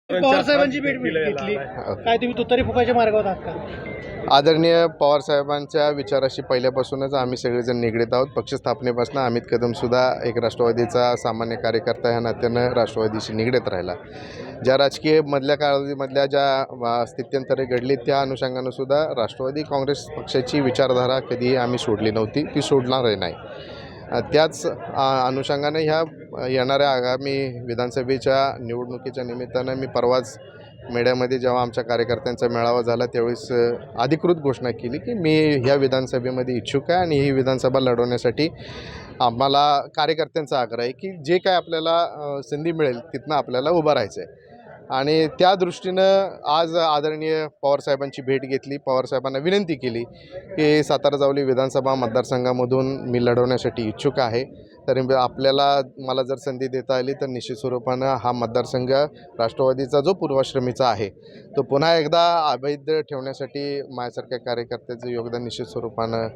पवार साहेबांची भेट घेतली, काय तुम्ही तुतारी फुकायच्या मार्गावर आहात का? आदरणीय पवार साहेबांच्या विचाराशी पहिल्यापासूनच आम्ही सगळेजण निगडीत आहोत. पक्ष स्थापनेपासून अमित कदमसुद्धा एक राष्ट्रवादीचा सामान्य कार्यकर्ता ह्या नात्यानं राष्ट्रवादीशी निगडीत राहिला. ज्या राजकीय मधल्या काळामधल्या ज्या स्थित्यंतरे घडली त्या अनुषंगानं राष्ट्रवादी काँग्रेस पक्षाची विचारधारा कधीही आम्ही सोडली नव्हती, ती सोडणारही नाही. त्याच अनुषंगाने ह्या येणाऱ्या आगामी विधानसभेच्या निवडणुकीच्या निमित्तानं मी परवाच मीडियामध्ये जेव्हा आमच्या कार्यकर्त्यांचा मेळावा झाला त्यावेळेस अधिकृत घोषणा केली की मी ह्या विधानसभेमध्ये इच्छुक आहे आणि ही विधानसभा लढवण्यासाठी आम्हाला कार्यकर्त्यांचा आग्रह आहे की जे काय आपल्याला संधी मिळेल तिथनं आपल्याला उभं राहायचं आहे. आणि त्या दृष्टीनं आज आदरणीय पवारसाहेबांची भेट घेतली. पवारसाहेबांना विनंती केली की सातारा जावली विधानसभा मतदारसंघामधून मी लढवण्यासाठी इच्छुक आहे, तरी मला जर संधी देता आली तर निश्चित स्वरूपानं हा मतदारसंघ राष्ट्रवादीचा जो पूर्वाश्रमीचा आहे तो पुन्हा एकदा अवैध ठेवण्यासाठी माझ्यासारख्या कार्यकर्त्याचं योगदान निश्चित स्वरूपानं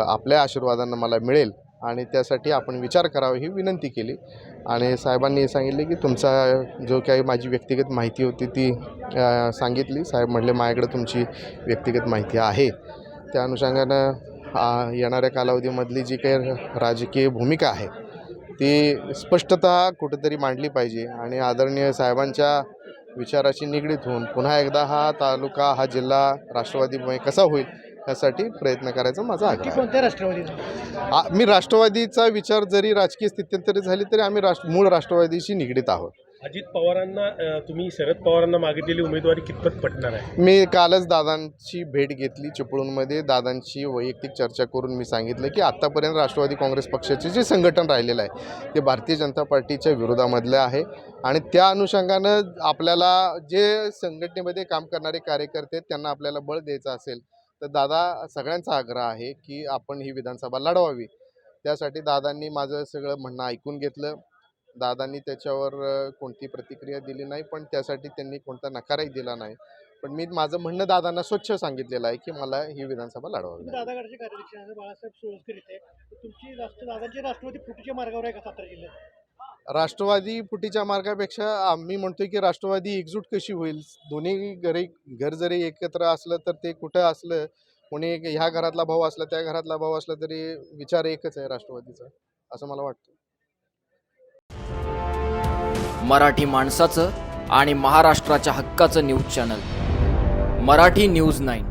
आपल्या आशीर्वादानं मला मिळेल आणि त्यासाठी आपण विचार करावा ही विनंती केली. आणि साहेबांनी सांगितले की तुमचा जो काही माझी व्यक्तिगत माहिती होती ती सांगितली. साहेब म्हटले माझ्याकडे तुमची व्यक्तिगत माहिती आहे, त्या अनुषंगानं येणाऱ्या कालावधीमधली जी काही राजकीय भूमिका आहे ती स्पष्टतः कुठेतरी मांडली पाहिजे आणि आदरणीय साहेबांच्या विचाराशी निगडीत होऊन पुन्हा एकदा हा तालुका हा जिल्हा राष्ट्रवादीमय कसा होईल यासाठी प्रयत्न करायचा माझा आग्रह आहे. कोणत्या राष्ट्रवादीचा? मी राष्ट्रवादीचा विचार जरी राजकीय स्थित्यंतरी झाली तरी आम्ही मूळ राष्ट्रवादीशी निगडीत आहोत. अजित पवारांना तुम्ही शरद पवारांना मागितलेली उमेदवारी कितपत पटणार आहे? मी कालच दादांची भेट घेतली चिपळूणमध्ये. दादांची वैयक्तिक चर्चा करून मी सांगितलं की आत्तापर्यंत राष्ट्रवादी काँग्रेस पक्षाचे जे संघटन राहिलेलं आहे ते भारतीय जनता पार्टीच्या विरोधामधलं आहे आणि त्या अनुषंगानं आपल्याला जे संघटनेमध्ये काम करणारे कार्यकर्ते आहेत त्यांना आपल्याला बळ द्यायचं असेल तर दादा सगळ्यांचा आग्रह आहे की आपण ही विधानसभा लढवावी. त्यासाठी दादांनी माझं सगळं म्हणणं ऐकून घेतलं. दादांनी त्याच्यावर कोणती प्रतिक्रिया दिली नाही, पण त्यासाठी त्यांनी कोणता नकारही दिला नाही. पण मी माझं म्हणणं दादांना स्वच्छ सांगितलेलं आहे की मला ही विधानसभा लढवावी. दादागडचे कार्याध्यक्ष बाळासाहेब सोळसकर इथे तुमची दादांची राष्ट्रवादी फुटीच्या मार्गावर आहे का सातारा जिल्ह्यात? राष्ट्रवादी फुटीच्या मार्गापेक्षा आम्ही म्हणतोय की राष्ट्रवादी एकजूट कशी होईल. दोन्ही घर जरी एकत्र असलं तर ते कुठं असलं, कोणी ह्या घरातला भाऊ असला त्या घरातला भाऊ असला तरी विचार एकच आहे राष्ट्रवादीचा, असं मला वाटतं. मराठी माणसाचं आणि महाराष्ट्राच्या हक्काचं न्यूज चॅनल मराठी न्यूज 9.